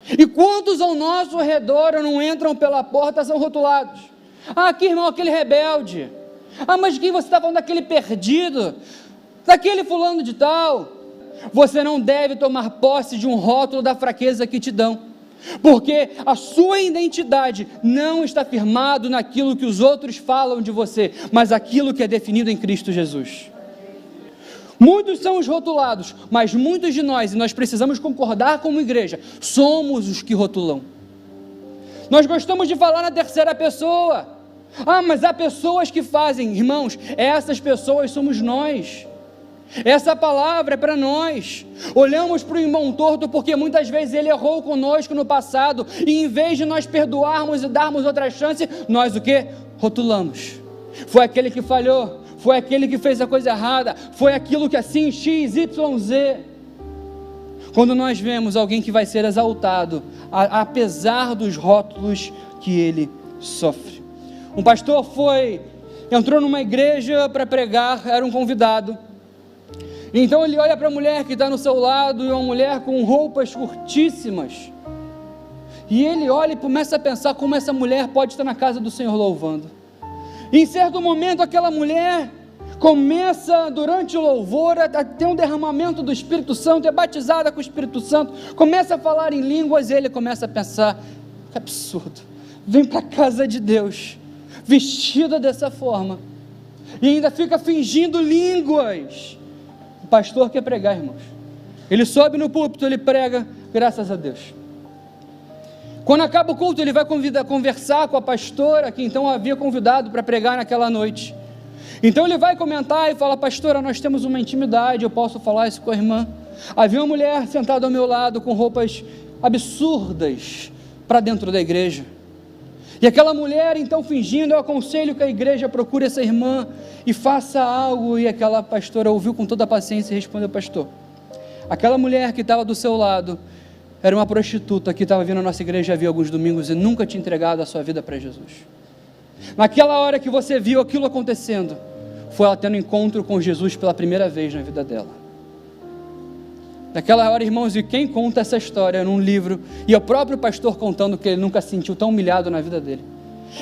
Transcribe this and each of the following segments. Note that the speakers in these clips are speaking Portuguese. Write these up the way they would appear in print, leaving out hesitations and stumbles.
E quantos ao nosso redor não entram pela porta são rotulados? Ah, que irmão, aquele rebelde. Ah, mas quem você está falando? Daquele perdido? Daquele fulano de tal? Você não deve tomar posse de um rótulo da fraqueza que te dão, porque a sua identidade não está firmado naquilo que os outros falam de você, mas aquilo que é definido em Cristo Jesus. Muitos são os rotulados, mas muitos de nós, e nós precisamos concordar como igreja, somos os que rotulam. Nós gostamos de falar na terceira pessoa. Ah, mas há pessoas que fazem. Irmãos, essas pessoas somos nós. Essa palavra é para nós. Olhamos para o irmão torto porque muitas vezes ele errou conosco no passado, e em vez de nós perdoarmos e darmos outra chance, nós o que? Rotulamos. Foi aquele que falhou, foi aquele que fez a coisa errada, foi aquilo que assim, X, Y, Z. Quando nós vemos alguém que vai ser exaltado, apesar dos rótulos que ele sofre. Um pastor entrou numa igreja para pregar, era um convidado. Então ele olha para a mulher que está no seu lado, e uma mulher com roupas curtíssimas, e ele olha e começa a pensar como essa mulher pode estar na casa do Senhor louvando. E em certo momento aquela mulher começa, durante o louvor, a ter um derramamento do Espírito Santo, é batizada com o Espírito Santo, começa a falar em línguas, e ele começa a pensar: que absurdo, vem para a casa de Deus, vestida dessa forma, e ainda fica fingindo línguas. O pastor quer pregar, irmãos, ele sobe no púlpito, ele prega, graças a Deus. Quando acaba o culto, ele vai conversar com a pastora, que então havia convidado para pregar naquela noite. Então ele vai comentar e fala: pastora, nós temos uma intimidade, eu posso falar isso com a irmã? Havia uma mulher sentada ao meu lado, com roupas absurdas, para dentro da igreja. E aquela mulher então fingindo: eu aconselho que a igreja procure essa irmã e faça algo. E aquela pastora ouviu com toda a paciência e respondeu: pastor, aquela mulher que estava do seu lado era uma prostituta que estava vindo à nossa igreja havia alguns domingos e nunca tinha entregado a sua vida para Jesus. Naquela hora que você viu aquilo acontecendo, foi ela tendo encontro com Jesus pela primeira vez na vida dela. Naquela hora, irmãos, e quem conta essa história num livro, e é o próprio pastor contando que ele nunca se sentiu tão humilhado na vida dele.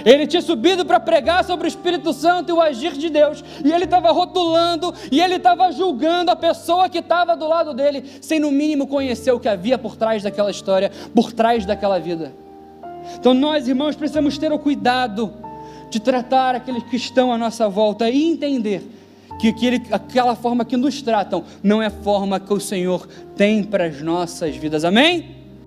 Ele tinha subido para pregar sobre o Espírito Santo e o agir de Deus, e ele estava rotulando, e ele estava julgando a pessoa que estava do lado dele, sem no mínimo conhecer o que havia por trás daquela história, por trás daquela vida. Então nós, irmãos, precisamos ter o cuidado de tratar aqueles que estão à nossa volta e entender que aquela forma que nos tratam não é a forma que o Senhor tem para as nossas vidas. Amém?